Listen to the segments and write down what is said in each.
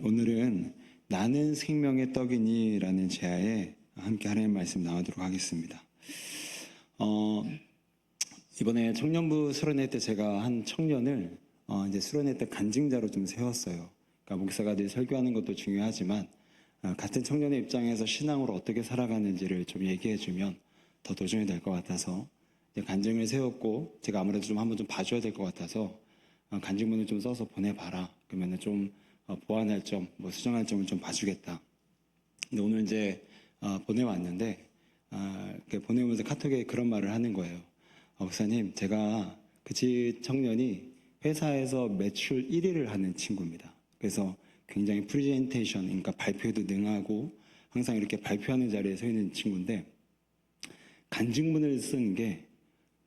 오늘은 나는 생명의 떡이니 라는 제하에 함께 하나님 말씀 나누도록 하겠습니다. 이번에 청년부 수련회 때 제가 한 청년을 이제 수련회 때 간증자로 좀 세웠어요. 그러니까 목사가 늘 설교하는 것도 중요하지만 같은 청년의 입장에서 신앙으로 어떻게 살아가는지를 좀 얘기해주면 더 도전이 될 것 같아서 간증을 세웠고, 제가 아무래도 좀 한번 좀 봐줘야 될 것 같아서 간증문을 좀 써서 보내봐라. 그러면은 좀 보완할 점, 수정할 점을 좀 봐주겠다. 근데 오늘 이제 보내왔는데 보내오면서 카톡에 그런 말을 하는 거예요. 목사님, 제가 그 청년이 회사에서 매출 1위를 하는 친구입니다. 그래서 굉장히 프레젠테이션, 그러니까 발표에도 능하고 항상 이렇게 발표하는 자리에 서 있는 친구인데, 간증문을 쓰는 게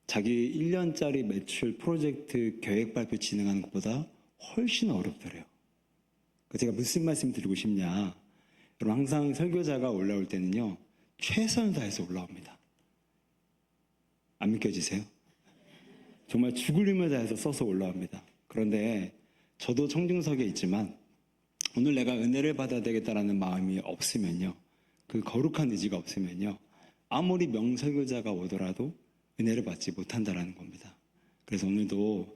자기 1년짜리 매출 프로젝트 계획 발표 진행하는 것보다 훨씬 어렵더래요. 제가 무슨 말씀 드리고 싶냐, 여러분, 항상 설교자가 올라올 때는요 최선을 다해서 올라옵니다. 안 믿겨지세요? 정말 죽을 힘을 다해서 써서 올라옵니다. 그런데 저도 청중석에 있지만 오늘 내가 은혜를 받아야 되겠다라는 마음이 없으면요, 그 거룩한 의지가 없으면요, 아무리 명설교자가 오더라도 은혜를 받지 못한다라는 겁니다. 그래서 오늘도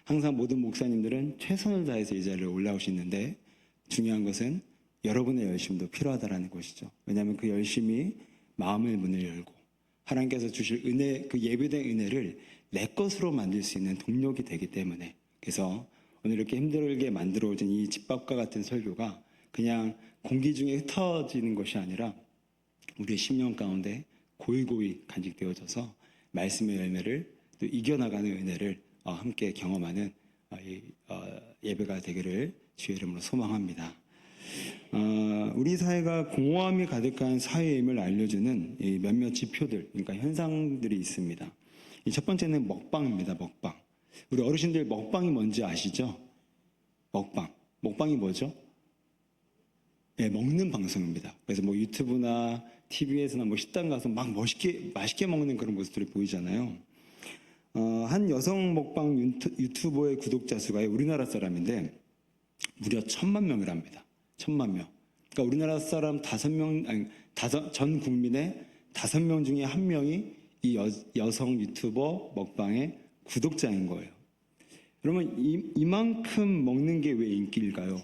항상 모든 목사님들은 최선을 다해서 이 자리에 올라오시는데, 중요한 것은 여러분의 열심도 필요하다라는 것이죠. 왜냐하면 그 열심이 마음의 문을 열고 하나님께서 주실 은혜, 그 예배된 은혜를 내 것으로 만들 수 있는 동력이 되기 때문에, 그래서 오늘 이렇게 힘들게 만들어진 이 집밥과 같은 설교가 그냥 공기 중에 흩어지는 것이 아니라 우리의 심령 가운데 고이고이 간직되어져서 말씀의 열매를 또 이겨나가는 은혜를 함께 경험하는 예배가 되기를 주의 이름으로 소망합니다. 우리 사회가 공허함이 가득한 사회임을 알려주는 몇몇 지표들, 그러니까 현상들이 있습니다. 첫 번째는 먹방입니다. 먹방. 우리 어르신들 먹방이 뭔지 아시죠? 먹방이 뭐죠? 네, 먹는 방송입니다. 그래서 유튜브나 TV에서나 식당 가서 막 맛있게 먹는 그런 모습들이 보이잖아요. 한 여성 먹방 유튜버의 구독자 수가 우리나라 사람인데 무려 1,000만 명이랍니다. 1,000만 명. 그러니까 우리나라 사람 전 국민의 5명 중에 1명이 이 여성 유튜버 먹방의 구독자인 거예요. 여러분, 이만큼 먹는 게 왜 인기일까요?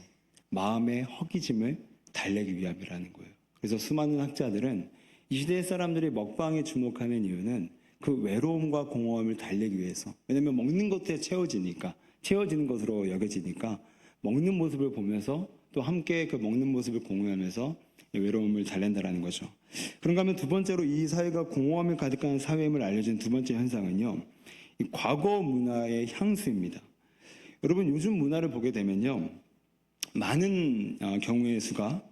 마음의 허기짐을 달래기 위함이라는 거예요. 그래서 수많은 학자들은 이 시대의 사람들이 먹방에 주목하는 이유는 그 외로움과 공허함을 달래기 위해서, 왜냐하면 먹는 것에 채워지는 것으로 여겨지니까 먹는 모습을 보면서 또 함께 그 먹는 모습을 공유하면서 외로움을 달랜다라는 거죠. 그런가 하면 두 번째로 이 사회가 공허함을 가득한 사회임을 알려준 두 번째 현상은요, 이 과거 문화의 향수입니다. 여러분, 요즘 문화를 보게 되면요, 많은 경우의 수가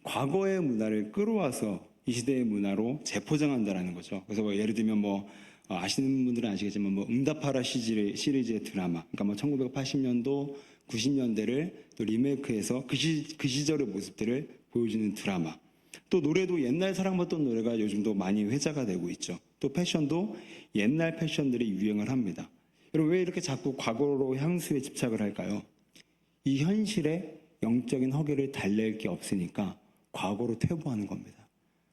과거의 문화를 끌어와서 이 시대의 문화로 재포장한다라는 거죠. 그래서 예를 들면 아시는 분들은 아시겠지만 응답하라 시리즈의 드라마, 그러니까 1980년도 90년대를 또 리메이크해서 그 시절의 모습들을 보여주는 드라마, 또 노래도 옛날 사랑받던 노래가 요즘도 많이 회자가 되고 있죠. 또 패션도 옛날 패션들이 유행을 합니다. 여러분, 왜 이렇게 자꾸 과거로 향수에 집착을 할까요? 이 현실에 영적인 허기를 달랠 게 없으니까 과거로 퇴보하는 겁니다.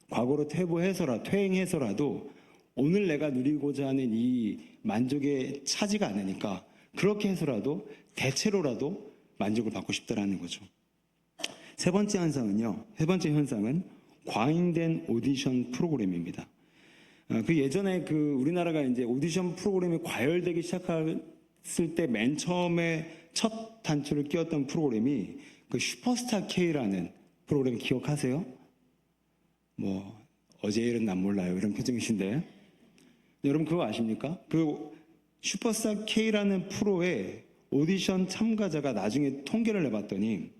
과거로 퇴행해서라도 오늘 내가 누리고자 하는 이 만족에 차지가 않으니까 그렇게 해서라도 대체로라도 만족을 받고 싶다라는 거죠. 세 번째 현상은 과잉된 오디션 프로그램입니다. 예전에 우리나라가 이제 오디션 프로그램이 과열되기 시작했을 때 맨 처음에 첫 단추를 끼웠던 프로그램이 슈퍼스타 K라는 프로그램 기억하세요? 어제 일은 난 몰라요, 이런 표정이신데, 여러분 그거 아십니까? 슈퍼스타 K라는 프로의 오디션 참가자가 나중에 통계를 내봤더니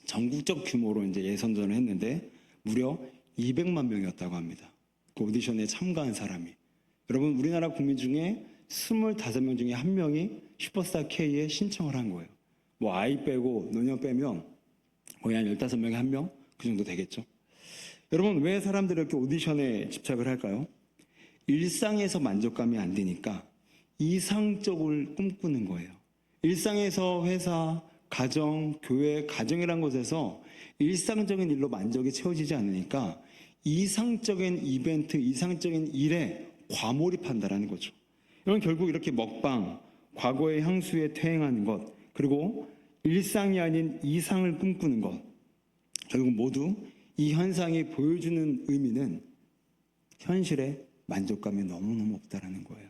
전국적 규모로 이제 예선전을 했는데 무려 200만 명이었다고 합니다. 그 오디션에 참가한 사람이. 여러분, 우리나라 국민 중에 25명 중에 1명이 슈퍼스타 K에 신청을 한 거예요. 아이 빼고 노년 빼면 거의 한 15명에 1명? 그 정도 되겠죠. 여러분, 왜 사람들이 이렇게 오디션에 집착을 할까요? 일상에서 만족감이 안 되니까 이상적을 꿈꾸는 거예요. 일상에서 회사, 가정, 교회, 가정이란 곳에서 일상적인 일로 만족이 채워지지 않으니까 이상적인 이벤트, 이상적인 일에 과몰입한다라는 거죠. 이건 결국 이렇게 먹방, 과거의 향수에 퇴행하는 것, 그리고 일상이 아닌 이상을 꿈꾸는 것, 결국 모두 이 현상이 보여주는 의미는 현실에 만족감이 너무너무 없다라는 거예요.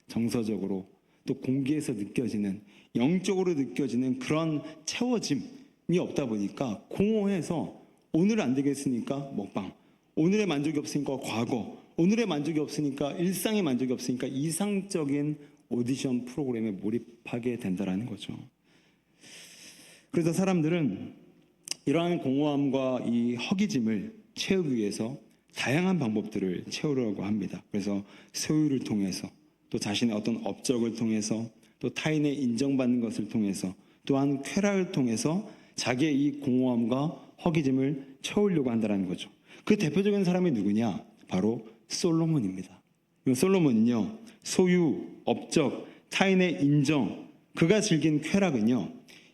정서적으로 또 공기에서 느껴지는, 영적으로 느껴지는 그런 채워짐이 없다 보니까 공허해서 오늘 안 되겠으니까 먹방, 오늘의 만족이 없으니까 과거, 오늘의 만족이 없으니까 일상의 만족이 없으니까 이상적인 오디션 프로그램에 몰입하게 된다는 거죠. 그래서 사람들은 이러한 공허함과 이 허기짐을 채우기 위해서 다양한 방법들을 채우려고 합니다. 그래서 소유를 통해서, 또 자신의 어떤 업적을 통해서, 또 타인의 인정받는 것을 통해서, 또한 쾌락을 통해서 자기의 이 공허함과 허기짐을 채우려고 한다는 거죠. 그 대표적인 사람이 누구냐? 바로 솔로몬입니다. 솔로몬은요, 소유, 업적, 타인의 인정, 그가 즐긴 쾌락은요,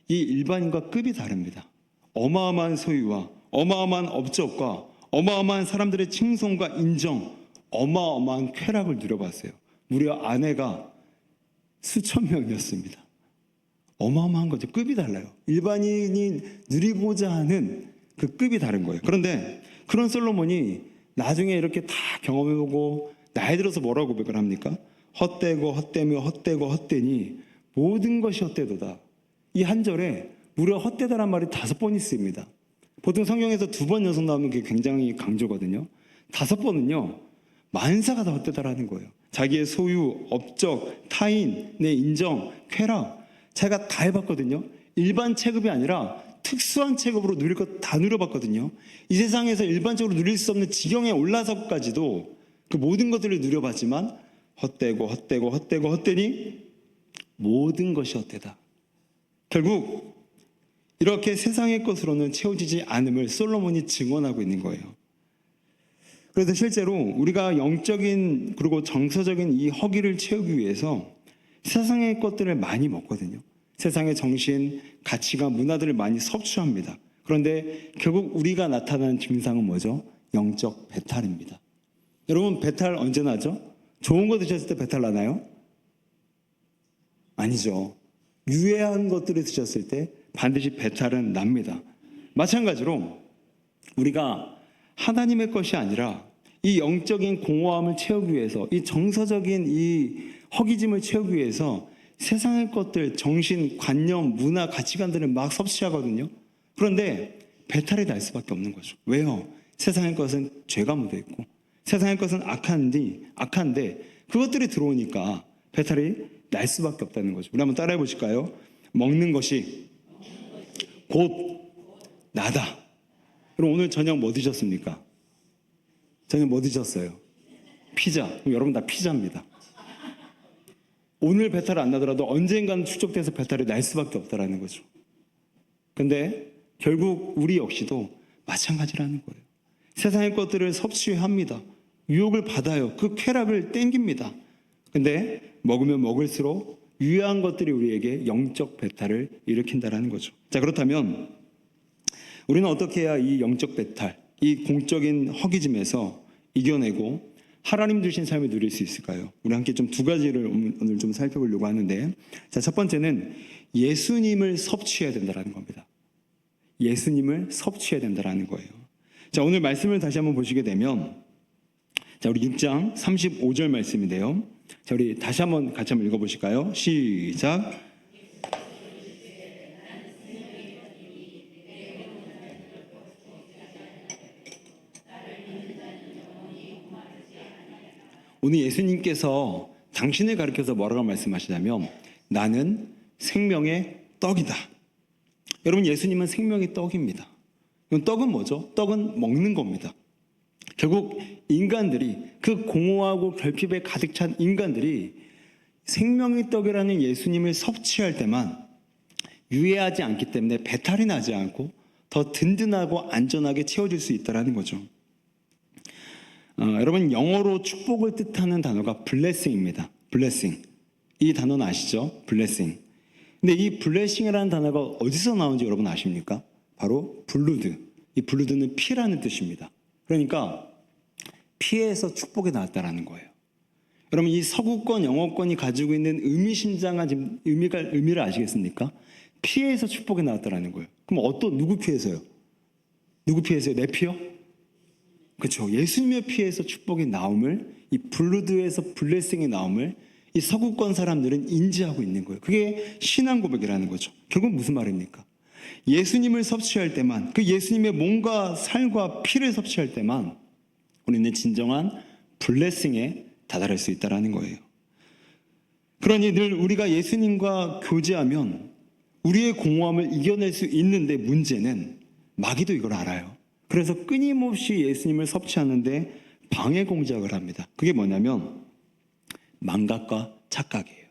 이 일반인과 급이 다릅니다. 어마어마한 소유와 어마어마한 업적과 어마어마한 사람들의 칭송과 인정, 어마어마한 쾌락을 누려봤어요. 무려 아내가 수천 명이었습니다. 어마어마한 거죠. 급이 달라요. 일반인이 누리고자 하는 그 급이 다른 거예요. 그런데 그런 솔로몬이 나중에 이렇게 다 경험해보고 나이 들어서 뭐라고 고백을 합니까? 헛되고 헛되며 헛되고 헛되니 모든 것이 헛되도다. 이 한 절에 무려 헛되다란 말이 5번 있습니다. 보통 성경에서 2번 연속 나오면 그게 굉장히 강조거든요. 5번은요, 만사가 다 헛되다라는 거예요. 자기의 소유, 업적, 타인의 인정, 쾌락, 제가 다 해봤거든요. 일반 체급이 아니라 특수한 체급으로 누릴 것 다 누려봤거든요. 이 세상에서 일반적으로 누릴 수 없는 지경에 올라서까지도 그 모든 것들을 누려봤지만 헛되고 헛되고 헛되고 헛되니 모든 것이 헛되다. 결국 이렇게 세상의 것으로는 채워지지 않음을 솔로몬이 증언하고 있는 거예요. 그래서 실제로 우리가 영적인 그리고 정서적인 이 허기를 채우기 위해서 세상의 것들을 많이 먹거든요. 세상의 정신, 가치관, 문화들을 많이 섭취합니다. 그런데 결국 우리가 나타나는 증상은 뭐죠? 영적 배탈입니다. 여러분, 배탈 언제 나죠? 좋은 거 드셨을 때 배탈 나나요? 아니죠. 유해한 것들을 드셨을 때 반드시 배탈은 납니다. 마찬가지로 우리가 하나님의 것이 아니라 이 영적인 공허함을 채우기 위해서, 이 정서적인 이 허기짐을 채우기 위해서 세상의 것들, 정신, 관념, 문화, 가치관들을 막 섭취하거든요. 그런데 배탈이 날 수밖에 없는 거죠. 왜요? 세상의 것은 죄가 묻어있고 세상의 것은 악한데 그것들이 들어오니까 배탈이 날 수밖에 없다는 거죠. 우리 한번 따라해 보실까요? 먹는 것이 곧 나다. 그럼 오늘 저녁 뭐 드셨습니까? 저녁 뭐 드셨어요? 피자. 그럼 여러분 다 피자입니다. 오늘 배탈 안 나더라도 언젠가는 축적돼서 배탈이 날 수밖에 없다라는 거죠. 근데 결국 우리 역시도 마찬가지라는 거예요. 세상의 것들을 섭취합니다. 유혹을 받아요. 그 쾌락을 땡깁니다. 근데 먹으면 먹을수록 유해한 것들이 우리에게 영적 배탈을 일으킨다라는 거죠. 자, 그렇다면 우리는 어떻게 해야 이 영적 배탈, 이 공적인 허기짐에서 이겨내고 하나님 주신 삶을 누릴 수 있을까요? 우리 함께 좀 2가지를 오늘 좀 살펴보려고 하는데, 자, 첫 번째는 예수님을 섭취해야 된다는 겁니다. 예수님을 섭취해야 된다는 거예요. 자, 오늘 말씀을 다시 한번 보시게 되면, 자, 우리 6장 35절 말씀인데요. 자, 우리 다시 한번 같이 한번 읽어보실까요? 시작. 오늘 예수님께서 당신을 가리켜서 뭐라고 말씀하시냐면 나는 생명의 떡이다. 여러분, 예수님은 생명의 떡입니다. 떡은 뭐죠? 떡은 먹는 겁니다. 결국 인간들이, 그 공허하고 결핍에 가득 찬 인간들이 생명의 떡이라는 예수님을 섭취할 때만 유해하지 않기 때문에 배탈이 나지 않고 더 든든하고 안전하게 채워질 수 있다는 거죠. 여러분, 영어로 축복을 뜻하는 단어가 blessing입니다. blessing. 이 단어는 아시죠? blessing. 근데 이 블레싱이라는 단어가 어디서 나온지 여러분 아십니까? 바로 블루드. 이 블루드는 피라는 뜻입니다. 그러니까 피에서 축복이 나왔다라는 거예요. 여러분, 이 서구권 영어권이 가지고 있는 의미심장한 의미를 아시겠습니까? 피에서 축복이 나왔다라는 거예요. 그럼 누구 피에서요? 누구 피에서요? 내 피요? 그렇죠. 예수님의 피에서 축복이 나옴을, 이 블루드에서 블레싱이 나옴을 이 서구권 사람들은 인지하고 있는 거예요. 그게 신앙 고백이라는 거죠. 결국 무슨 말입니까? 예수님을 섭취할 때만, 그 예수님의 몸과 살과 피를 섭취할 때만 우리는 진정한 블레싱에 다다를 수 있다는 거예요. 그러니 늘 우리가 예수님과 교제하면 우리의 공허함을 이겨낼 수 있는데, 문제는 마귀도 이걸 알아요. 그래서 끊임없이 예수님을 섭취하는데 방해 공작을 합니다. 그게 뭐냐면 망각과 착각이에요.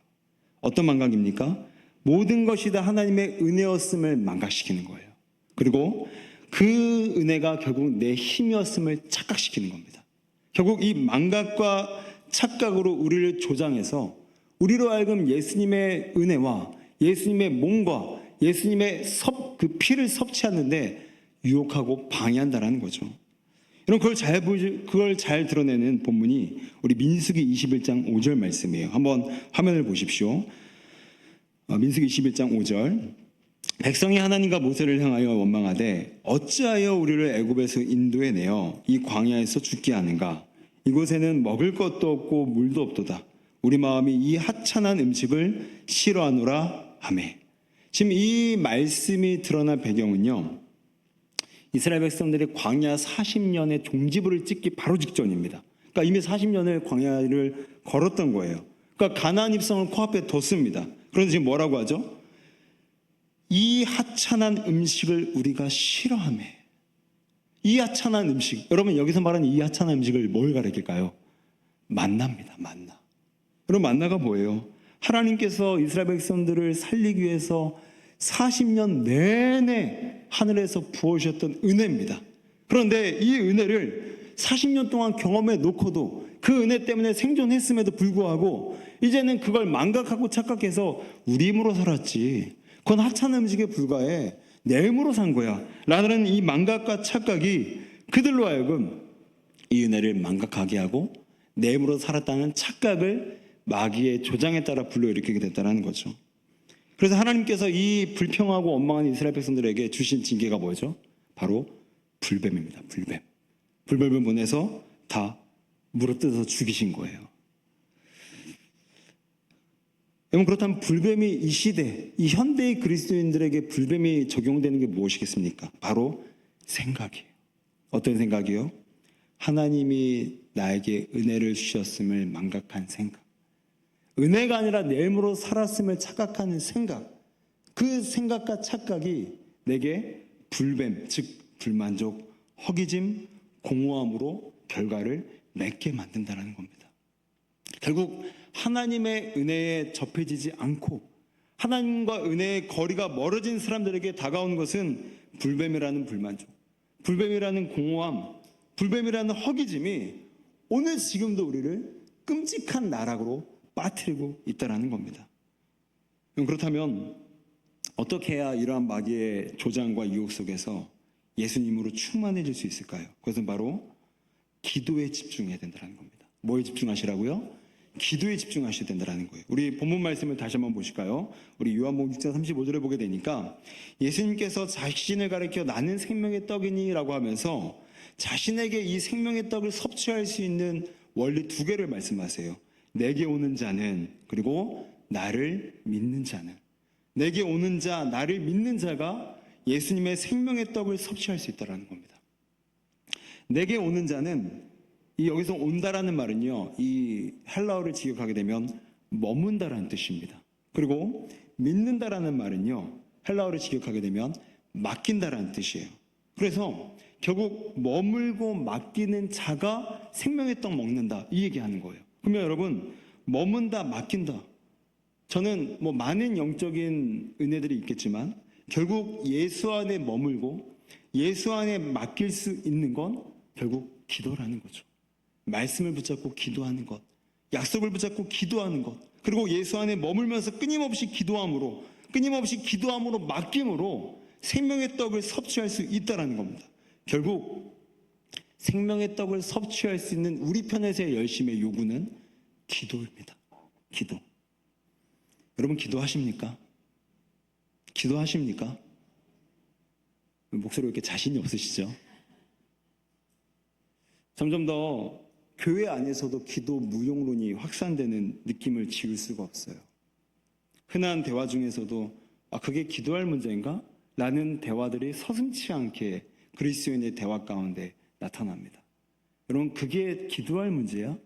어떤 망각입니까? 모든 것이 다 하나님의 은혜였음을 망각시키는 거예요. 그리고 그 은혜가 결국 내 힘이었음을 착각시키는 겁니다. 결국 이 망각과 착각으로 우리를 조장해서 우리로 하여금 예수님의 은혜와 예수님의 몸과 예수님의 그 피를 섭취하는데 유혹하고 방해한다는 거죠. 여러분, 그걸 잘 드러내는 본문이 우리 민수기 21장 5절 말씀이에요. 한번 화면을 보십시오. 민수기 21장 5절. 백성이 하나님과 모세를 향하여 원망하되 어찌하여 우리를 애굽에서 인도해 내어 이 광야에서 죽게 하는가? 이곳에는 먹을 것도 없고 물도 없도다. 우리 마음이 이 하찮은 음식을 싫어하노라 하매. 지금 이 말씀이 드러난 배경은요, 이스라엘 백성들이 광야 40년의 종지부를 찍기 바로 직전입니다. 그러니까 이미 40년을 광야를 걸었던 거예요. 그러니까 가나안 입성을 코앞에 뒀습니다. 그런데 지금 뭐라고 하죠? 이 하찮은 음식을 우리가 싫어하매. 이 하찮은 음식, 여러분 여기서 말하는 이 하찮은 음식을 뭘 가리킬까요? 만나입니다. 만나. 여러분, 만나가 뭐예요? 하나님께서 이스라엘 백성들을 살리기 위해서 40년 내내 하늘에서 부어주셨던 은혜입니다. 그런데 이 은혜를 40년 동안 경험해 놓고도 그 은혜 때문에 생존했음에도 불구하고 이제는 그걸 망각하고 착각해서 우리 힘으로 살았지, 그건 하찮은 음식에 불과해, 내 힘으로 산 거야 라는 이 망각과 착각이 그들로 하여금 이 은혜를 망각하게 하고 내 힘으로 살았다는 착각을 마귀의 조장에 따라 불러일으키게 됐다는 거죠. 그래서 하나님께서 이 불평하고 원망한 이스라엘 백성들에게 주신 징계가 뭐죠? 바로 불뱀입니다. 불뱀. 불뱀을 보내서 다 물어뜯어서 죽이신 거예요. 여러분, 그렇다면 불뱀이 이 시대, 이 현대의 그리스도인들에게 불뱀이 적용되는 게 무엇이겠습니까? 바로 생각이에요. 어떤 생각이요? 하나님이 나에게 은혜를 주셨음을 망각한 생각. 은혜가 아니라 내 힘으로 살았음을 착각하는 생각. 그 생각과 착각이 내게 불뱀, 즉 불만족, 허기짐, 공허함으로 결과를 맺게 만든다는 겁니다. 결국 하나님의 은혜에 접해지지 않고 하나님과 은혜의 거리가 멀어진 사람들에게 다가오는 것은 불뱀이라는 불만족, 불뱀이라는 공허함, 불뱀이라는 허기짐이 오늘 지금도 우리를 끔찍한 나락으로 빠뜨리고 있다는 겁니다. 그렇다면 어떻게 해야 이러한 마귀의 조장과 유혹 속에서 예수님으로 충만해질 수 있을까요? 그것은 바로 기도에 집중해야 된다는 겁니다. 뭐에 집중하시라고요? 기도에 집중하셔야 된다는 거예요. 우리 본문 말씀을 다시 한번 보실까요? 우리 요한복음 6장 35절에 보게 되니까 예수님께서 자신을 가리켜 나는 생명의 떡이니 라고 하면서 자신에게 이 생명의 떡을 섭취할 수 있는 원리 두 개를 말씀하세요. 내게 오는 자는, 그리고 나를 믿는 자는. 내게 오는 자, 나를 믿는 자가 예수님의 생명의 떡을 섭취할 수 있다는 겁니다. 내게 오는 자는, 이 여기서 온다라는 말은요, 이 헬라어를 직역하게 되면 머문다라는 뜻입니다. 그리고 믿는다라는 말은요, 헬라어를 직역하게 되면 맡긴다라는 뜻이에요. 그래서 결국 머물고 맡기는 자가 생명의 떡 먹는다, 이 얘기하는 거예요. 그러면 여러분, 머문다, 맡긴다, 저는 많은 영적인 은혜들이 있겠지만 결국 예수 안에 머물고 예수 안에 맡길 수 있는 건 결국 기도라는 거죠. 말씀을 붙잡고 기도하는 것, 약속을 붙잡고 기도하는 것, 그리고 예수 안에 머물면서 끊임없이 기도함으로 끊임없이 기도함으로 맡김으로 생명의 떡을 섭취할 수 있다는 겁니다. 결국 생명의 떡을 섭취할 수 있는 우리 편에서의 열심의 요구는 기도입니다. 기도. 여러분 기도하십니까? 기도하십니까? 목소리 왜 이렇게 자신이 없으시죠? 점점 더 교회 안에서도 기도 무용론이 확산되는 느낌을 지울 수가 없어요. 흔한 대화 중에서도 그게 기도할 문제인가? 라는 대화들이 서슴지 않게 그리스도인의 대화 가운데 나타납니다. 여러분 그게 기도할 문제야?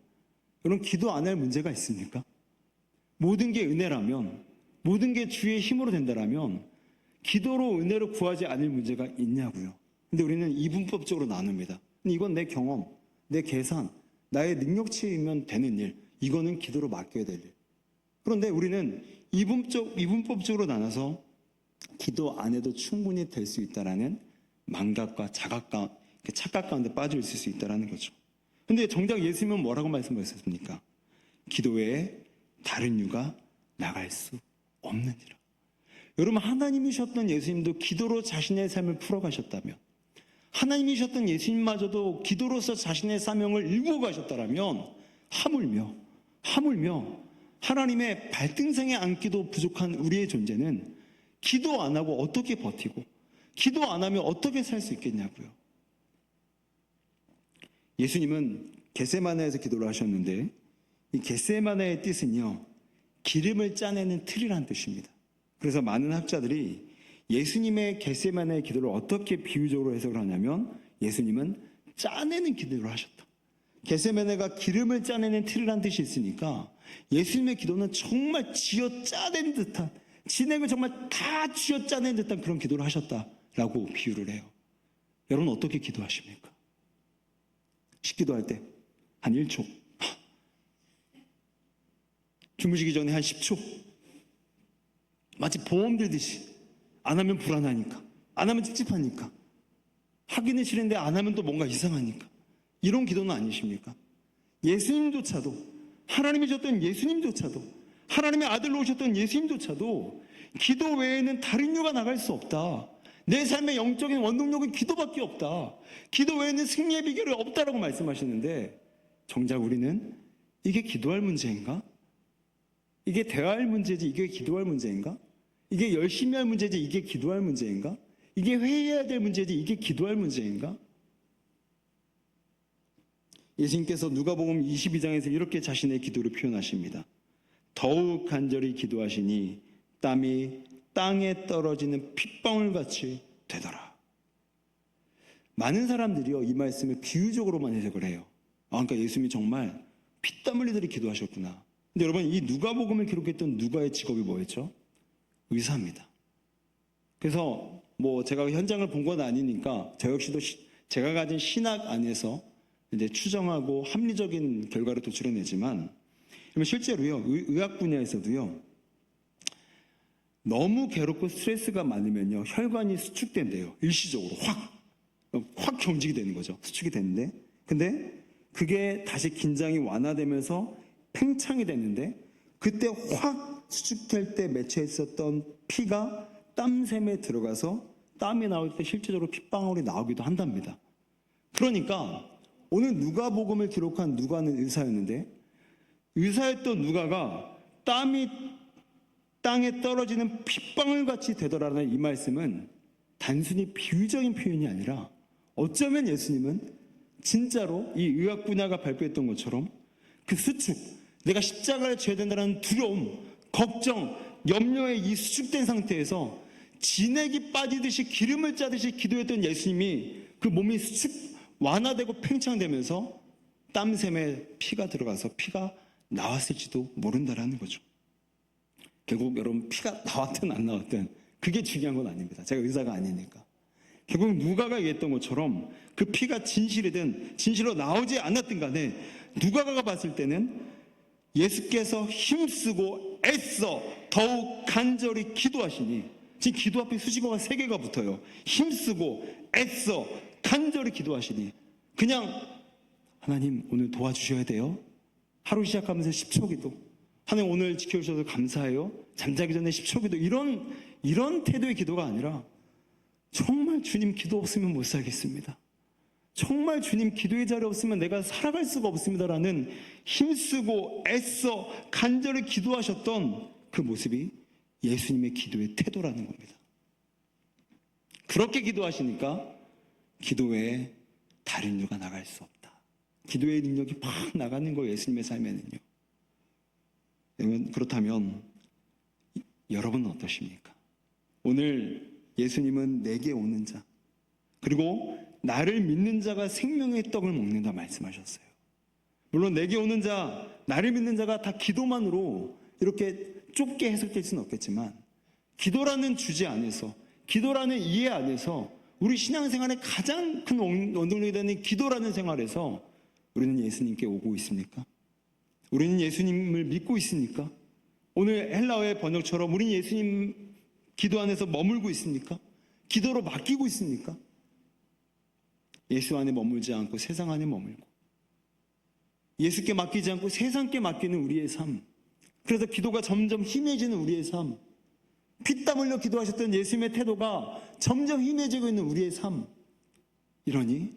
여러분 기도 안 할 문제가 있습니까? 모든 게 은혜라면, 모든 게 주의 힘으로 된다라면 기도로 은혜를 구하지 않을 문제가 있냐고요. 근데 우리는 이분법적으로 나눕니다. 이건 내 경험, 내 계산, 나의 능력치이면 되는 일, 이거는 기도로 맡겨야 될 일. 그런데 우리는 이분법적으로 나눠서 기도 안 해도 충분히 될 수 있다라는 망각과 착각 가운데 빠져 있을 수 있다는 거죠. 근데 정작 예수님은 뭐라고 말씀하셨습니까? 기도 외에 다른 이유가 나갈 수 없느니라. 여러분 하나님이셨던 예수님도 기도로 자신의 삶을 풀어가셨다면, 하나님이셨던 예수님마저도 기도로서 자신의 사명을 이루어 가셨다면 하물며 하나님의 발등상에 앉기도 부족한 우리의 존재는 기도 안 하고 어떻게 버티고 기도 안 하면 어떻게 살 수 있겠냐고요. 예수님은 겟세마네에서 기도를 하셨는데 이 겟세마네의 뜻은요, 기름을 짜내는 틀이라는 뜻입니다. 그래서 많은 학자들이 예수님의 겟세마네의 기도를 어떻게 비유적으로 해석을 하냐면 예수님은 짜내는 기도를 하셨다. 겟세마네가 기름을 짜내는 틀이라는 뜻이 있으니까 예수님의 기도는 정말 쥐어 짜낸 듯한, 진행을 정말 다 쥐어 짜낸 듯한 그런 기도를 하셨다라고 비유를 해요. 여러분 어떻게 기도하십니까? 식기도할 때 한 1초, 주무시기 전에 한 10초, 마치 보험 들듯이 안 하면 불안하니까, 안 하면 찝찝하니까, 하기는 싫은데 안 하면 또 뭔가 이상하니까, 이런 기도는 아니십니까? 예수님조차도, 하나님이 줬던 예수님조차도, 하나님의 아들로 오셨던 예수님조차도 기도 외에는 다른 이유가 나갈 수 없다. 내 삶의 영적인 원동력은 기도밖에 없다. 기도 외에는 승리의 비결이 없다라고 말씀하시는데 정작 우리는 이게 기도할 문제인가? 이게 대화할 문제지 이게 기도할 문제인가? 이게 열심히 할 문제지 이게 기도할 문제인가? 이게 회의해야 될 문제지 이게 기도할 문제인가? 예수님께서 누가복음 22장에서 이렇게 자신의 기도를 표현하십니다. 더욱 간절히 기도하시니 땀이 땅에 떨어지는 핏방울같이 되더라. 많은 사람들이요 이 말씀을 비유적으로만 해석을 해요. 그러니까 예수님이 정말 피땀 흘리듯이 기도하셨구나. 근데 여러분 이 누가복음을 기록했던 누가의 직업이 뭐였죠? 의사입니다. 그래서 제가 현장을 본 건 아니니까 저 역시도 제가 가진 신학 안에서 이제 추정하고 합리적인 결과를 도출해내지만 실제로요 의학 분야에서도요 너무 괴롭고 스트레스가 많으면요 혈관이 수축된대요. 일시적으로 확 경직이 되는 거죠. 수축이 되는데 근데 그게 다시 긴장이 완화되면서 팽창이 됐는데 그때 확 수축될 때 맺혀 있었던 피가 땀샘에 들어가서 땀이 나올 때 실제적으로 핏방울이 나오기도 한답니다. 그러니까 오늘 누가복음을 기록한 누가는 의사였는데 의사였던 누가가 땀이 땅에 떨어지는 핏방울같이 되더라는 이 말씀은 단순히 비유적인 표현이 아니라 어쩌면 예수님은 진짜로 이 의학 분야가 발표했던 것처럼 그 수축, 내가 십자가를 져야 된다는 두려움, 걱정, 염려에 이 수축된 상태에서 진액이 빠지듯이 기름을 짜듯이 기도했던 예수님이 그 몸이 수축, 완화되고 팽창되면서 땀샘에 피가 들어가서 피가 나왔을지도 모른다라는 거죠. 결국 여러분 피가 나왔든 안 나왔든 그게 중요한 건 아닙니다. 제가 의사가 아니니까. 결국 누가가 얘기했던 것처럼 그 피가 진실이든 진실로 나오지 않았든 간에 누가가 봤을 때는 예수께서 힘쓰고 애써 더욱 간절히 기도하시니 지금 기도 앞에 수식어가 3개가 붙어요. 힘쓰고 애써 간절히 기도하시니 그냥 하나님 오늘 도와주셔야 돼요. 하루 시작하면서 10초 기도, 하나님 오늘 지켜주셔서 감사해요. 잠자기 전에 10초 기도. 이런 태도의 기도가 아니라 정말 주님 기도 없으면 못 살겠습니다. 정말 주님 기도의 자리 없으면 내가 살아갈 수가 없습니다라는 힘쓰고 애써 간절히 기도하셨던 그 모습이 예수님의 기도의 태도라는 겁니다. 그렇게 기도하시니까 기도 외에 다른 이유가 나갈 수 없다. 기도의 능력이 팍 나가는 거예요. 예수님의 삶에는요. 그렇다면 여러분은 어떠십니까? 오늘 예수님은 내게 오는 자 그리고 나를 믿는 자가 생명의 떡을 먹는다 말씀하셨어요. 물론 내게 오는 자, 나를 믿는 자가 다 기도만으로 이렇게 좁게 해석될 수는 없겠지만 기도라는 주제 안에서, 기도라는 이해 안에서 우리 신앙생활의 가장 큰 원동력이 되는 기도라는 생활에서 우리는 예수님께 오고 있습니까? 우리는 예수님을 믿고 있습니까? 오늘 헬라어의 번역처럼 우리는 예수님 기도 안에서 머물고 있습니까? 기도로 맡기고 있습니까? 예수 안에 머물지 않고 세상 안에 머물고 예수께 맡기지 않고 세상께 맡기는 우리의 삶, 그래서 기도가 점점 힘해지는 우리의 삶, 피땀 흘려 기도하셨던 예수님의 태도가 점점 힘해지고 있는 우리의 삶, 이러니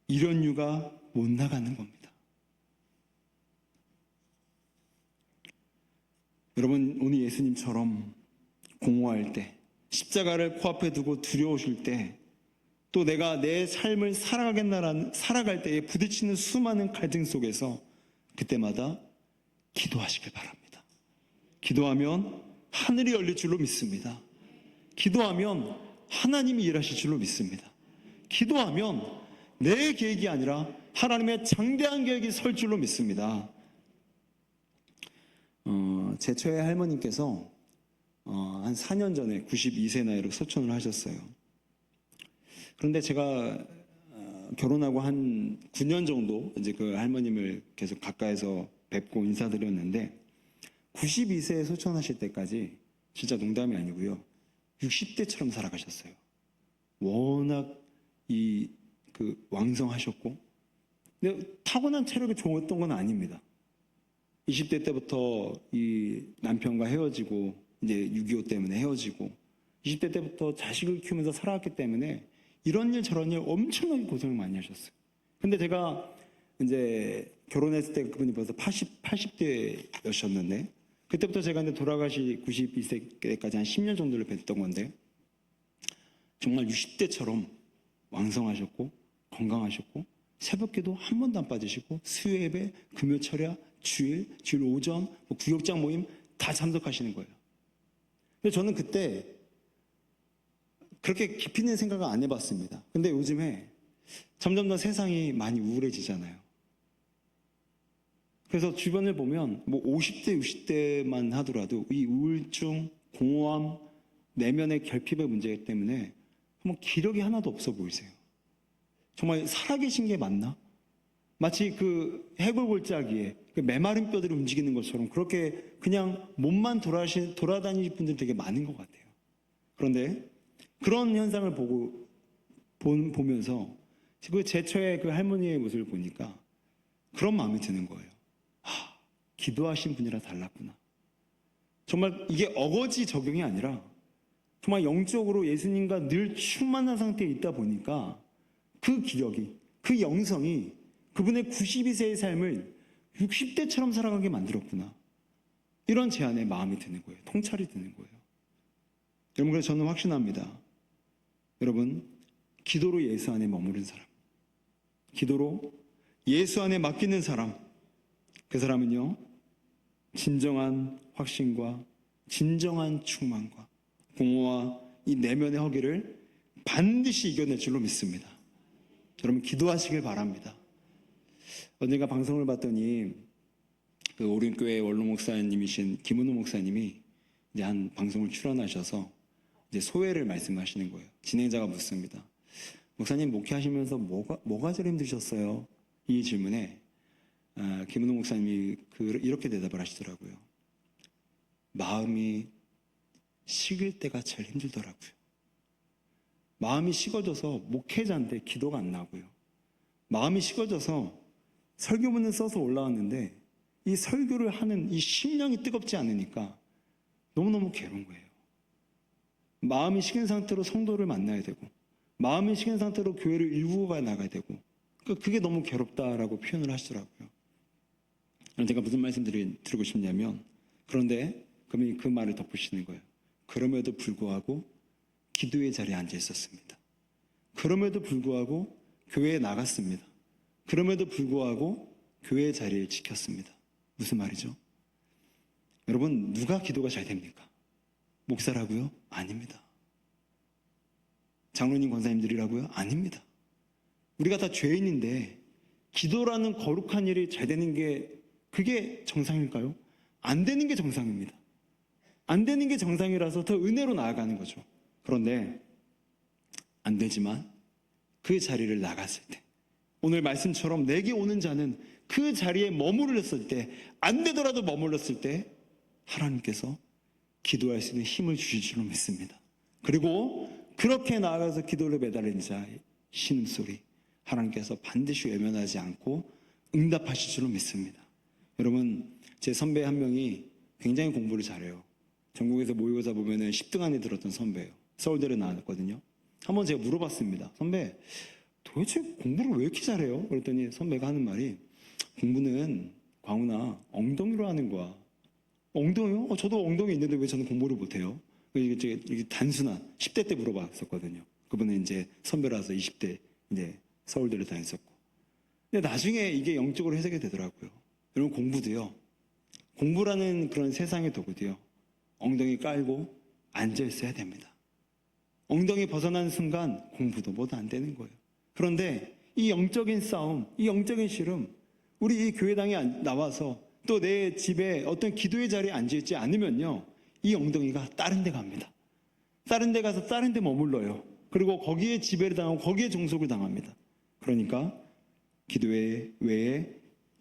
이런 이유가 못 나가는 겁니다. 여러분, 오늘 예수님처럼 공허할 때, 십자가를 코앞에 두고 두려우실 때, 또 내가 내 삶을 살아갈 때에 부딪히는 수많은 갈등 속에서 그때마다 기도하시길 바랍니다. 기도하면 하늘이 열릴 줄로 믿습니다. 기도하면 하나님이 일하실 줄로 믿습니다. 기도하면 내 계획이 아니라 하나님의 장대한 계획이 설 줄로 믿습니다. 제 처의 할머니께서 한 4년 전에 92세 나이로 소천을 하셨어요. 그런데 제가 결혼하고 한 9년 정도 이제 그 할머님을 계속 가까이서 뵙고 인사드렸는데 92세에 소천하실 때까지 진짜 농담이 아니고요. 60대처럼 살아가셨어요. 워낙 왕성하셨고, 근데 타고난 체력이 좋았던 건 아닙니다. 20대 때부터 이 남편과 헤어지고, 이제 6.25 때문에 헤어지고, 20대 때부터 자식을 키우면서 살아왔기 때문에 이런 일 저런 일 엄청나게 고생을 많이 하셨어요. 근데 제가 이제 결혼했을 때 그분이 벌써 80대였었는데, 그때부터 제가 이제 돌아가시 92세까지 한 10년 정도를 뵀던 건데, 정말 60대처럼 왕성하셨고, 건강하셨고, 새벽기도 한 번도 안 빠지시고, 수요 예배, 금요 철야, 주일 오전, 구역장 모임 다 참석하시는 거예요. 근데 저는 그때 그렇게 깊이 있는 생각을 안 해봤습니다. 근데 요즘에 점점 더 세상이 많이 우울해지잖아요. 그래서 주변을 보면 50대, 60대만 하더라도 이 우울증, 공허함, 내면의 결핍의 문제 때문에 기력이 하나도 없어 보이세요. 정말 살아계신 게 맞나? 마치 그 해골골짜기에 그 메마른 뼈들이 움직이는 것처럼 그렇게 그냥 몸만 돌아다니는 분들이 되게 많은 것 같아요. 그런데 그런 현상을 보면서 그 제처의 그 할머니의 모습을 보니까 그런 마음이 드는 거예요. 기도하신 분이라 달랐구나. 정말 이게 어거지 적용이 아니라 정말 영적으로 예수님과 늘 충만한 상태에 있다 보니까 그 기력이, 그 영성이 그분의 92세의 삶을 60대처럼 살아가게 만들었구나. 이런 제 안에 마음이 드는 거예요. 통찰이 드는 거예요. 여러분, 그래서 저는 확신합니다. 여러분, 기도로 예수 안에 머무른 사람, 기도로 예수 안에 맡기는 사람, 그 사람은요, 진정한 확신과 진정한 충만과 공허와 이 내면의 허기를 반드시 이겨낼 줄로 믿습니다. 여러분, 기도하시길 바랍니다. 언젠가 방송을 봤더니 그 오륜교회 원로 목사님이신 김은호 목사님이 이제 한 방송을 출연하셔서 이제 소회를 말씀하시는 거예요. 진행자가 묻습니다. 목사님 목회하시면서 뭐가 제일 힘드셨어요? 이 질문에 김은호 목사님이 이렇게 대답을 하시더라고요. 마음이 식을 때가 제일 힘들더라고요. 마음이 식어져서 목회자인데 기도가 안 나고요. 마음이 식어져서 설교문을 써서 올라왔는데 이 설교를 하는 이 심령이 뜨겁지 않으니까 너무너무 괴로운 거예요. 마음이 식은 상태로 성도를 만나야 되고, 마음이 식은 상태로 교회를 일구고 가 나가야 되고, 그러니까 그게 너무 괴롭다라고 표현을 하시더라고요. 제가 무슨 말씀 드리고 싶냐면, 그런데 그러면 그 말을 덧붙이는 거예요. 그럼에도 불구하고 기도의 자리에 앉아 있었습니다. 그럼에도 불구하고 교회에 나갔습니다. 그럼에도 불구하고 교회의 자리를 지켰습니다. 무슨 말이죠? 여러분, 누가 기도가 잘 됩니까? 목사라고요? 아닙니다. 장로님, 권사님들이라고요? 아닙니다. 우리가 다 죄인인데 기도라는 거룩한 일이 잘 되는 게 그게 정상일까요? 안 되는 게 정상입니다. 안 되는 게 정상이라서 더 은혜로 나아가는 거죠. 그런데 안 되지만 그 자리를 나갔을 때, 오늘 말씀처럼 내게 오는 자는 그 자리에 머무르렀을 때, 안 되더라도 머물렀을 때 하나님께서 기도할 수 있는 힘을 주실 줄로 믿습니다. 그리고 그렇게 나아가서 기도를 매달린 자의 신음소리, 하나님께서 반드시 외면하지 않고 응답하실 줄로 믿습니다. 여러분, 제 선배 한 명이 굉장히 공부를 잘해요. 전국에서 모의고사 보면 10등 안에 들었던 선배예요. 서울대를 나왔거든요. 한번 제가 물어봤습니다. 선배, 도대체 공부를 왜 이렇게 잘해요? 그랬더니 선배가 하는 말이, 공부는 광훈아, 엉덩이로 하는 거야. 엉덩이요? 저도 엉덩이 있는데 왜 저는 공부를 못해요? 이게 단순한 10대 때 물어봤었거든요. 그분은 이제 선배라서 20대 이제 서울대를 다녔었고. 근데 나중에 이게 영적으로 해석이 되더라고요. 여러분, 공부도요, 공부라는 그런 세상의 도구도요, 엉덩이 깔고 앉아 있어야 됩니다. 엉덩이 벗어나는 순간 공부도 뭐도 안 되는 거예요. 그런데 이 영적인 싸움, 이 영적인 씨름, 우리 이 교회당에 나와서 또 내 집에 어떤 기도의 자리에 앉아있지 않으면요, 이 엉덩이가 다른 데 갑니다. 다른 데 가서 다른 데 머물러요. 그리고 거기에 지배를 당하고 거기에 종속을 당합니다. 그러니까 기도회 외에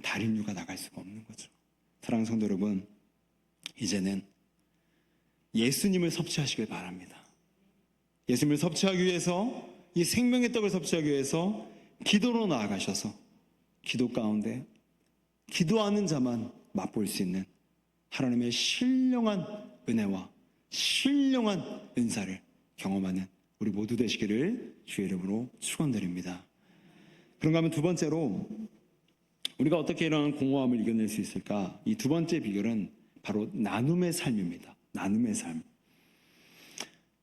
다른 이유가 나갈 수가 없는 거죠. 사랑하는 성도 여러분, 이제는 예수님을 섭취하시길 바랍니다. 예수님을 섭취하기 위해서, 이 생명의 떡을 섭취하기 위해서 기도로 나아가셔서 기도 가운데 기도하는 자만 맛볼 수 있는 하나님의 신령한 은혜와 신령한 은사를 경험하는 우리 모두 되시기를 주의 이름으로 축원드립니다. 그런가 하면 두 번째로, 우리가 어떻게 이런 공허함을 이겨낼 수 있을까? 이 두 번째 비결은 바로 나눔의 삶입니다. 나눔의 삶.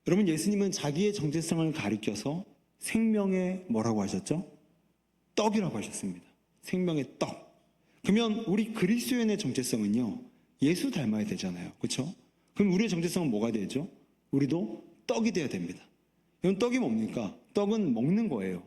여러분, 예수님은 자기의 정체성을 가리켜서 생명의 뭐라고 하셨죠? 떡이라고 하셨습니다. 생명의 떡. 그러면 우리 그리스도인의 정체성은요, 예수 닮아야 되잖아요. 그렇죠? 그럼 우리의 정체성은 뭐가 되죠? 우리도 떡이 돼야 됩니다. 이건 떡이 뭡니까? 떡은 먹는 거예요.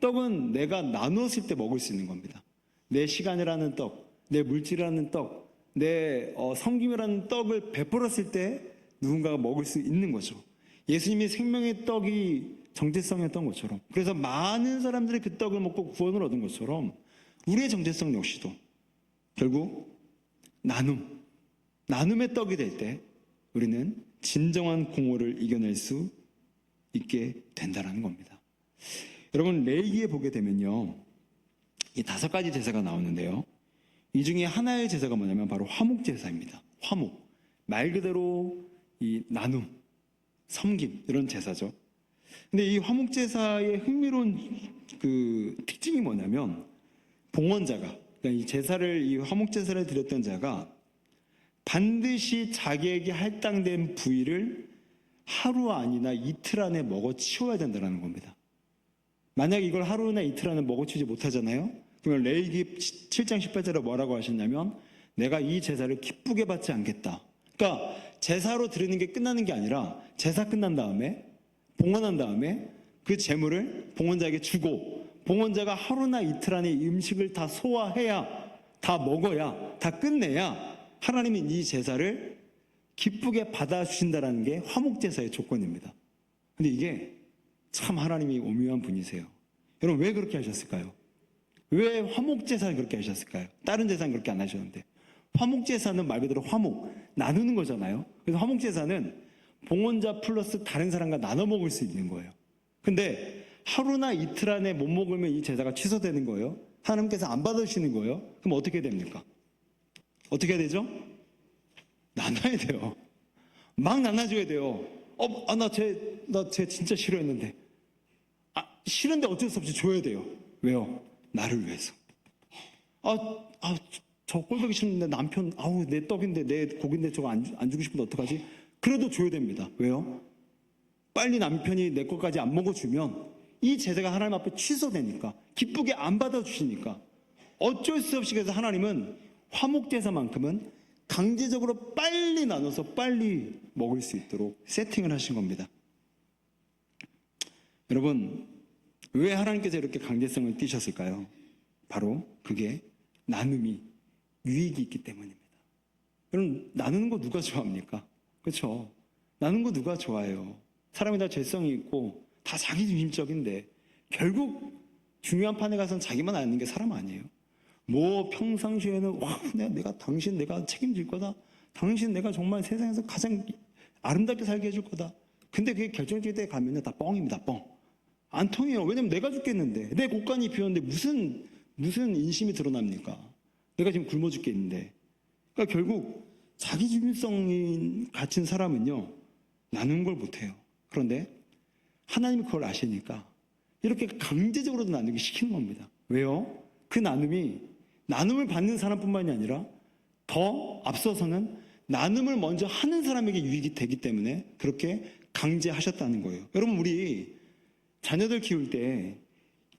떡은 내가 나누었을 때 먹을 수 있는 겁니다. 내 시간이라는 떡, 내 물질이라는 떡, 내 섬김이라는 떡을 베풀었을 때 누군가가 먹을 수 있는 거죠. 예수님이 생명의 떡이 정체성이었던 것처럼, 그래서 많은 사람들이 그 떡을 먹고 구원을 얻은 것처럼 우리의 정체성 역시도 결국 나눔의 떡이 될 때 우리는 진정한 공허를 이겨낼 수 있게 된다는 겁니다. 여러분, 레위기에 보게 되면요, 이 5가지 제사가 나오는데요, 이 중에 하나의 제사가 뭐냐면 바로 화목제사입니다. 화목, 말 그대로 이 나눔, 섬김, 이런 제사죠. 근데 이 화목제사의 흥미로운 그 특징이 뭐냐면, 봉헌자가, 그러니까 이 제사를, 이 화목제사를 드렸던 자가 반드시 자기에게 할당된 부위를 하루 안이나 이틀 안에 먹어 치워야 된다는 겁니다. 만약 이걸 하루나 이틀 안에 먹어 치우지 못하잖아요? 그러면 레위기 7장 18절에 뭐라고 하셨냐면, 내가 이 제사를 기쁘게 받지 않겠다. 그러니까 제사로 드리는 게 끝나는 게 아니라, 제사 끝난 다음에, 봉헌한 다음에 그 제물을 봉헌자에게 주고, 봉헌자가 하루나 이틀 안에 이 음식을 다 소화해야, 다 먹어야, 다 끝내야 하나님이 이 제사를 기쁘게 받아주신다는 게 화목제사의 조건입니다. 근데 이게 참 하나님이 오묘한 분이세요. 여러분, 왜 그렇게 하셨을까요? 왜 화목제사를 그렇게 하셨을까요? 다른 제사는 그렇게 안 하셨는데. 화목제사는 말 그대로 화목, 나누는 거잖아요. 그래서 화목제사는 봉헌자 플러스 다른 사람과 나눠 먹을 수 있는 거예요. 근데 하루나 이틀 안에 못 먹으면 이 제사가 취소되는 거예요. 하나님께서 안 받으시는 거예요. 그럼 어떻게 됩니까? 어떻게 해야 되죠? 나눠야 돼요. 막 나눠줘야 돼요. 나 쟤 진짜 싫어했는데. 싫은데 어쩔 수 없이 줘야 돼요. 왜요? 나를 위해서. 저 꼴보기 싫은데 남편, 내 떡인데, 내 고기인데 저거 안 주고 싶은데 어떡하지? 그래도 줘야 됩니다. 왜요? 빨리 남편이 내 것까지 안 먹어주면 이 제사가 하나님 앞에 취소되니까, 기쁘게 안 받아주시니까 어쩔 수 없이, 그래서 하나님은 화목제사만큼은 강제적으로 빨리 나눠서 빨리 먹을 수 있도록 세팅을 하신 겁니다. 여러분, 왜 하나님께서 이렇게 강제성을 띄셨을까요? 바로 그게 나눔이 유익이 있기 때문입니다. 여러분, 나누는 거 누가 좋아합니까? 그렇죠? 나누는 거 누가 좋아해요? 사람이 다 죄성이 있고 다 자기중심적인데 결국 중요한 판에 가서는 자기만 아는 게 사람 아니에요? 뭐 평상시에는 내가 당신 내가 책임질 거다. 당신 내가 정말 세상에서 가장 아름답게 살게 해줄 거다. 근데 그게 결정적일 때 가면은 다 뻥입니다. 뻥. 안 통해요. 왜냐면 내가 죽겠는데, 내 곳간이 비었는데 무슨 인심이 드러납니까? 내가 지금 굶어 죽겠는데. 그러니까 결국 자기중심성이 갇힌 사람은요, 나누는 걸 못해요. 그런데 하나님이 그걸 아시니까 이렇게 강제적으로도 나누기 시키는 겁니다. 왜요? 그 나눔을 받는 사람뿐만이 아니라 더 앞서서는 나눔을 먼저 하는 사람에게 유익이 되기 때문에 그렇게 강제하셨다는 거예요. 여러분, 우리 자녀들 키울 때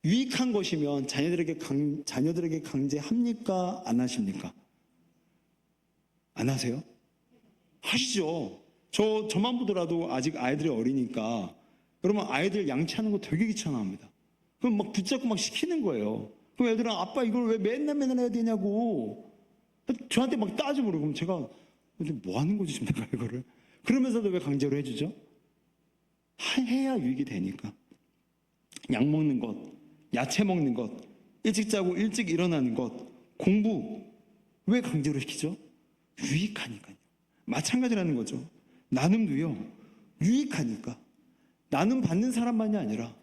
유익한 것이면 자녀들에게 강제합니까? 안 하십니까? 안 하세요? 하시죠. 저만 보더라도 아직 아이들이 어리니까, 여러분, 아이들 양치하는 거 되게 귀찮아합니다. 그럼 막 붙잡고 막 시키는 거예요. 그럼 애들은 아빠 이걸 왜 맨날 해야 되냐고 저한테 막 따지고 그러고, 그럼 제가 뭐 하는 거지 지금 내가 이거를? 그러면서도 왜 강제로 해주죠? 해야 유익이 되니까. 약 먹는 것, 야채 먹는 것, 일찍 자고 일찍 일어나는 것, 공부 왜 강제로 시키죠? 유익하니까요. 마찬가지라는 거죠. 나눔도요, 유익하니까. 나눔 받는 사람만이 아니라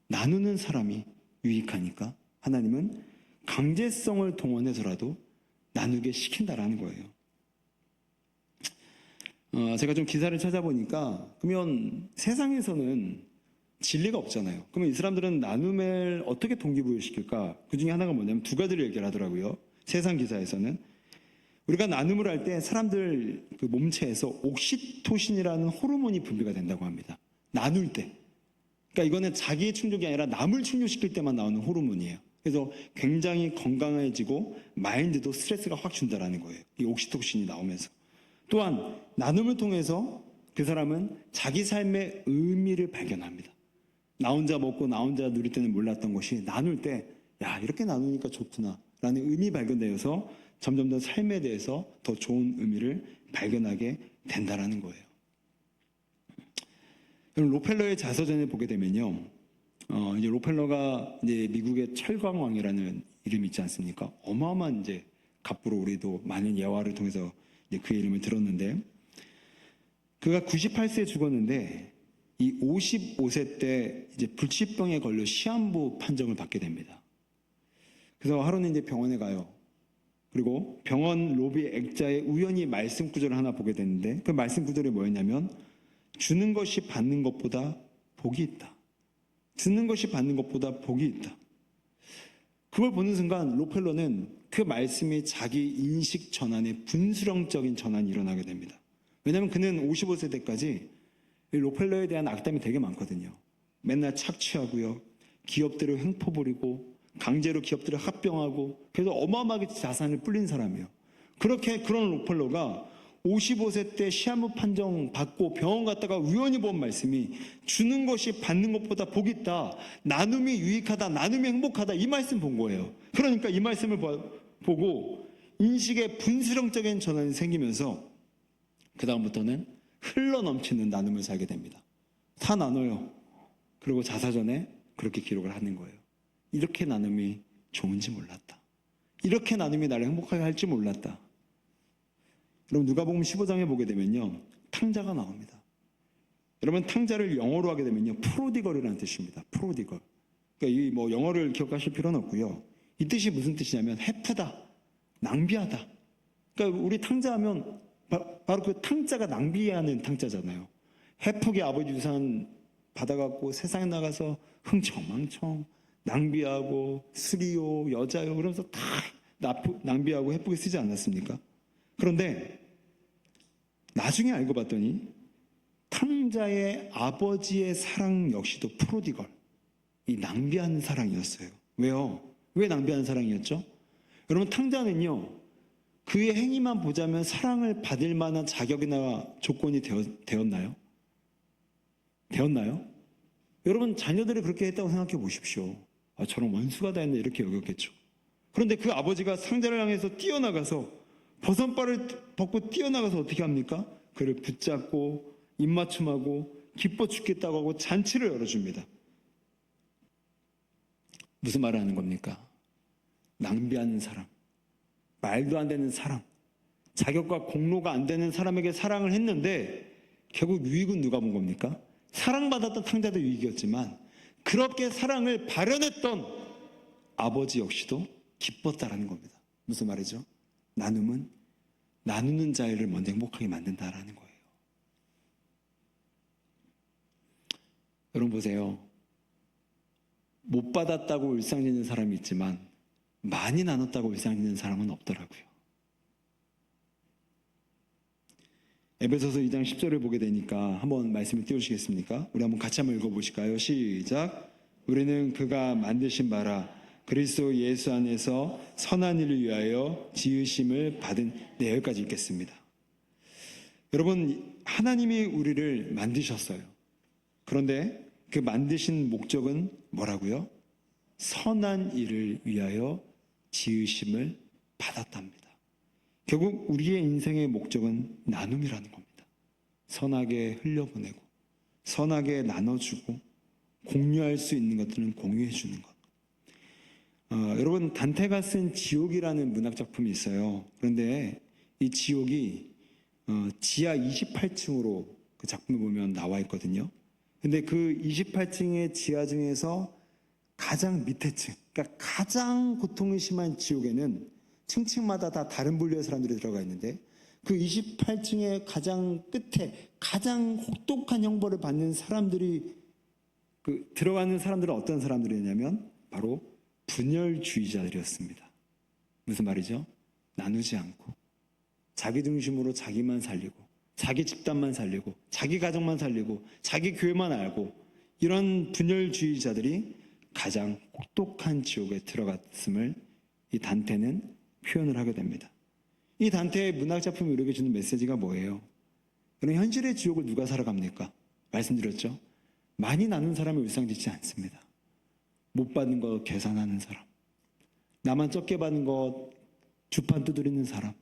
나누는 사람이 유익하니까 하나님은 강제성을 동원해서라도 나누게 시킨다라는 거예요. 제가 좀 기사를 찾아보니까, 그러면 세상에서는 진리가 없잖아요. 그러면 이 사람들은 나눔을 어떻게 동기부여시킬까? 그 중에 하나가 뭐냐면 두 가지를 얘기를 하더라고요. 세상 기사에서는 우리가 나눔을 할 때 사람들 그 몸체에서 옥시토신이라는 호르몬이 분비가 된다고 합니다. 나눌 때. 그러니까 이거는 자기의 충족이 아니라 남을 충족시킬 때만 나오는 호르몬이에요. 그래서 굉장히 건강해지고 마인드도 스트레스가 확 준다라는 거예요. 이 옥시토신이 나오면서. 또한 나눔을 통해서 그 사람은 자기 삶의 의미를 발견합니다. 나 혼자 먹고 나 혼자 누릴 때는 몰랐던 것이 나눌 때, 야, 이렇게 나누니까 좋구나 라는 의미 발견되어서 점점 더 삶에 대해서 더 좋은 의미를 발견하게 된다라는 거예요. 로펠러의 자서전을 보게 되면요, 이제 로펠러가 이제 미국의 철광왕이라는 이름이 있지 않습니까? 어마어마한 이제 갑부로 우리도 많은 예화를 통해서 이제 그 이름을 들었는데, 그가 98세에 죽었는데 이 55세 때 이제 불치병에 걸려 시한부 판정을 받게 됩니다. 그래서 하루는 이제 병원에 가요. 그리고 병원 로비 액자에 우연히 말씀 구절을 하나 보게 됐는데, 그 말씀 구절이 뭐였냐면, 주는 것이 받는 것보다 복이 있다. 주는 것이 받는 것보다 복이 있다. 그걸 보는 순간 로펠러는 그 말씀이 자기 인식 전환의 분수령적인 전환이 일어나게 됩니다. 왜냐하면 그는 55세 때까지 로펠러에 대한 악담이 되게 많거든요. 맨날 착취하고요, 기업들을 횡포 부리고 강제로 기업들을 합병하고, 그래서 어마어마하게 자산을 불린 사람이에요. 그런 로펠러가 55세 때 시한부 판정 받고 병원 갔다가 우연히 본 말씀이 주는 것이 받는 것보다 복이 있다, 나눔이 유익하다, 나눔이 행복하다, 이 말씀 본 거예요. 그러니까 이 말씀을 보고 인식의 분수령적인 전환이 생기면서 그 다음부터는 흘러넘치는 나눔을 살게 됩니다. 다 나눠요. 그리고 자서전에 그렇게 기록을 하는 거예요. 이렇게 나눔이 좋은지 몰랐다. 이렇게 나눔이 나를 행복하게 할지 몰랐다. 여러분, 누가복음 15장에 보게 되면요, 탕자가 나옵니다. 여러분, 탕자를 영어로 하게 되면요, 프로디걸이라는 뜻입니다. 프로디걸. 그러니까 이 뭐 영어를 기억하실 필요는 없고요. 이 뜻이 무슨 뜻이냐면 해프다, 낭비하다. 그러니까 우리 탕자하면 바로 그 탕자가 낭비하는 탕자잖아요. 해프게 아버지 유산 받아갖고 세상에 나가서 흥청망청 낭비하고 술이요 여자요 그러면서 다 낭비하고 해프게 쓰지 않았습니까? 그런데 나중에 알고 봤더니 탕자의 아버지의 사랑 역시도 프로디걸, 이 낭비하는 사랑이었어요. 왜요? 왜 낭비하는 사랑이었죠? 여러분, 탕자는요, 그의 행위만 보자면 사랑을 받을 만한 자격이나 조건이 되었나요? 되었나요? 여러분, 자녀들이 그렇게 했다고 생각해 보십시오. 아, 저런 원수가 다 했네, 이렇게 여겼겠죠. 그런데 그 아버지가 상대를 향해서 뛰어나가서 버선발을 벗고 뛰어나가서 어떻게 합니까? 그를 붙잡고 입맞춤하고 기뻐 죽겠다고 하고 잔치를 열어줍니다. 무슨 말을 하는 겁니까? 낭비하는 사람, 말도 안 되는 사람, 자격과 공로가 안 되는 사람에게 사랑을 했는데 결국 유익은 누가 본 겁니까? 사랑받았던 탕자도 유익이었지만 그렇게 사랑을 발현했던 아버지 역시도 기뻤다라는 겁니다. 무슨 말이죠? 나눔은 나누는 자를 먼저 행복하게 만든다라는 거예요. 여러분 보세요. 못 받았다고 울상짖는 사람이 있지만 많이 나눴다고 울상짖는 사람은 없더라고요. 에베소서 2장 10절을 보게 되니까 한번 말씀을 띄워주시겠습니까? 우리 한번 같이 한번 읽어보실까요? 시작. 우리는 그가 만드신 바라 그리스도 예수 안에서 선한 일을 위하여 지으심을 받은, 네, 여기까지 읽겠습니다. 여러분, 하나님이 우리를 만드셨어요. 그런데 그 만드신 목적은 뭐라고요? 선한 일을 위하여 지으심을 받았답니다. 결국 우리의 인생의 목적은 나눔이라는 겁니다. 선하게 흘려보내고 선하게 나눠주고 공유할 수 있는 것들은 공유해 주는 것. 여러분, 단테가 쓴 지옥이라는 문학작품이 있어요. 그런데 이 지옥이 지하 28층으로 그 작품을 보면 나와 있거든요. 근데 그 28층의 지하 중에서 가장 밑에 층, 그러니까 가장 고통이 심한 지옥에는 층층마다 다 다른 분류의 사람들이 들어가 있는데 그 28층의 가장 끝에 가장 혹독한 형벌을 받는 사람들이, 그 들어가는 사람들은 어떤 사람들이냐면 바로 분열주의자들이었습니다. 무슨 말이죠? 나누지 않고 자기 중심으로 자기만 살리고 자기 집단만 살리고 자기 가정만 살리고 자기 교회만 알고, 이런 분열주의자들이 가장 혹독한 지옥에 들어갔음을 이 단테는 표현을 하게 됩니다. 이 단테의 문학작품이 우리에게 주는 메시지가 뭐예요? 그럼 현실의 지옥을 누가 살아갑니까? 말씀드렸죠? 많이 나눈 사람이 울상짖지 않습니다. 못 받은 거 계산하는 사람, 나만 적게 받은 거 주판 두드리는 사람,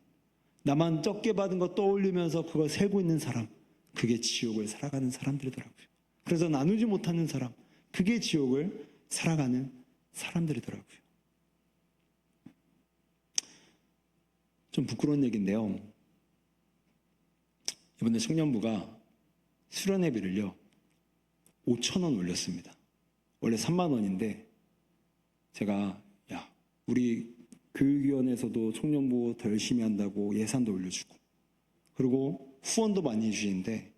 나만 적게 받은 거 떠올리면서 그거 세고 있는 사람, 그게 지옥을 살아가는 사람들이더라고요. 그래서 나누지 못하는 사람, 그게 지옥을 살아가는 사람들이더라고요. 좀 부끄러운 얘기인데요, 이번에 청년부가 수련회비를요 5,000원 올렸습니다. 원래 3만 원인데 제가 우리 교육위원회에서도 청년부 더 열심히 한다고 예산도 올려주고 그리고 후원도 많이 해주시는데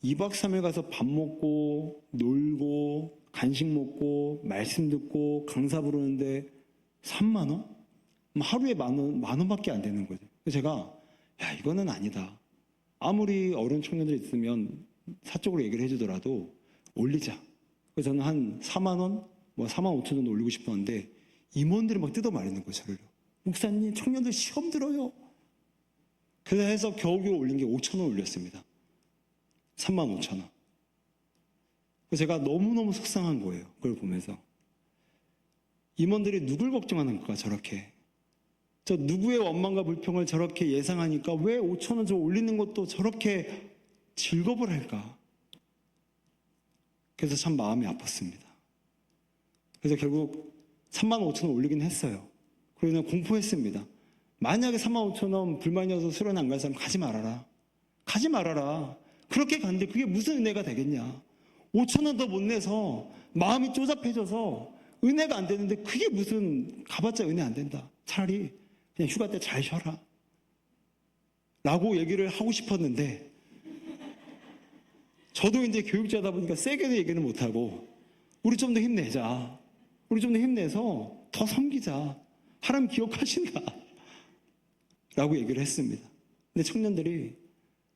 2박 3일 가서 밥 먹고 놀고 간식 먹고 말씀 듣고 강사 부르는데 3만 원? 하루에 만 원밖에 안 되는 거죠. 그래서 제가 이거는 아니다. 아무리 어려운 청년들이 있으면 사적으로 얘기를 해주더라도 올리자. 그래서 저는 한 4만 원, 4만 5천 정도 올리고 싶었는데 임원들이 막 뜯어 말리는 거예요, 저를. 목사님, 청년들 시험 들어요. 그래서 해서 겨우겨우 올린 게 5천 원 올렸습니다. 3만 5천 원. 그래서 제가 너무너무 속상한 거예요, 그걸 보면서. 임원들이 누굴 걱정하는 걸까, 저렇게. 저 누구의 원망과 불평을 저렇게 예상하니까 왜 5천 원 저 올리는 것도 저렇게 즐겁을 할까? 그래서 참 마음이 아팠습니다. 그래서 결국 3만 5천 원 올리긴 했어요. 그리고 그냥 공포했습니다. 만약에 3만 5천 원 불만이어서 수련 안 갈 사람 가지 말아라. 가지 말아라. 그렇게 갔는데 그게 무슨 은혜가 되겠냐. 5천 원 더 못 내서 마음이 쪼잡해져서 은혜가 안 되는데 그게 무슨, 가봤자 은혜 안 된다. 차라리 그냥 휴가 때 잘 쉬어라. 라고 얘기를 하고 싶었는데 저도 이제 교육자다 보니까 세게도 얘기는 못하고 우리 좀 더 힘내자. 우리 좀 더 힘내서 더 섬기자. 하나님 기억하신다. 라고 얘기를 했습니다. 근데 청년들이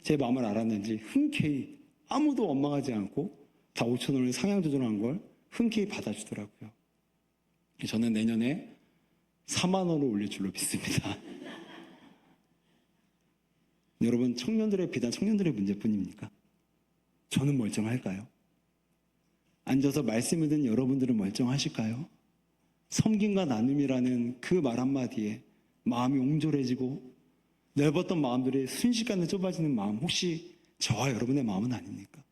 제 마음을 알았는지 흔쾌히 아무도 원망하지 않고 다 5천 원을 상향 조정한 걸 흔쾌히 받아주더라고요. 저는 내년에 4만 원을 올릴 줄로 믿습니다. 여러분, 청년들의 비단 청년들의 문제뿐입니까? 저는 멀쩡할까요? 앉아서 말씀을 듣는 여러분들은 멀쩡하실까요? 섬김과 나눔이라는 그 말 한마디에 마음이 옹졸해지고 넓었던 마음들이 순식간에 좁아지는 마음, 혹시 저와 여러분의 마음은 아닙니까?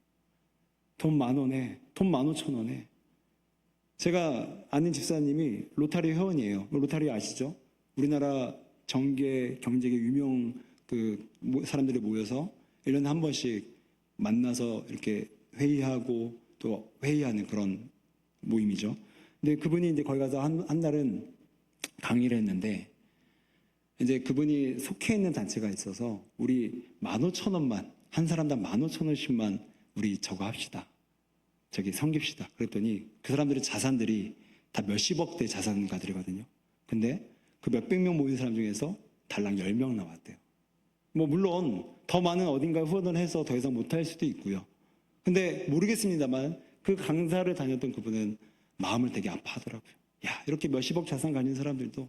돈 10,000원에, 돈 15,000원에 제가 아는 집사님이 로타리 회원이에요. 로타리 아시죠? 우리나라 정계, 경제계 유명 사람들이 모여서 1년에 한 번씩 만나서 이렇게 회의하고 또 회의하는 그런 모임이죠. 근데 그분이 이제 거기 가서 한 날은 강의를 했는데 이제 그분이 속해 있는 단체가 있어서 우리 15,000원만, 한 사람당 15,000원씩만 우리 저거 합시다. 저기 섬깁시다. 그랬더니 그 사람들의 자산들이 다 몇십억대 자산가들이거든요. 근데 그 몇백 명 모인 사람 중에서 달랑 10명 나왔대요. 뭐 물론 더 많은 어딘가에 후원을 해서 더 이상 못할 수도 있고요. 근데 모르겠습니다만 그 강사를 다녔던 그분은 마음을 되게 아파하더라고요. 야, 이렇게 몇십억 자산 가진 사람들도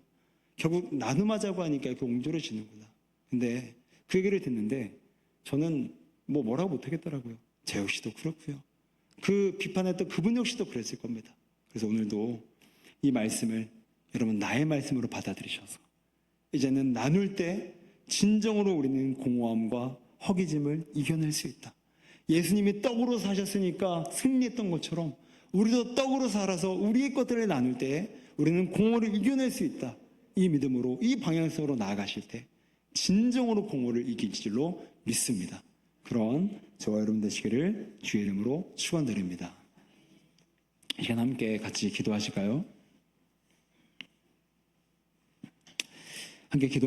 결국 나눔하자고 하니까 이렇게 옹졸해지는구나. 근데 그 얘기를 듣는데 저는 뭐라고 못하겠더라고요. 제 역시도 그렇고요. 그 비판했던 그분 역시도 그랬을 겁니다. 그래서 오늘도 이 말씀을 여러분 나의 말씀으로 받아들이셔서 이제는 나눌 때 진정으로 우리는 공허함과 허기짐을 이겨낼 수 있다. 예수님이 떡으로 사셨으니까 승리했던 것처럼 우리도 떡으로 살아서 우리의 것들을 나눌 때 우리는 공허를 이겨낼 수 있다. 이 믿음으로 이 방향성으로 나아가실 때 진정으로 공허를 이길 줄로 믿습니다. 그런 저와 여러분 되시기를 주의 이름으로 축원드립니다. 이 시간 함께 같이 기도하실까요? 함께 기도.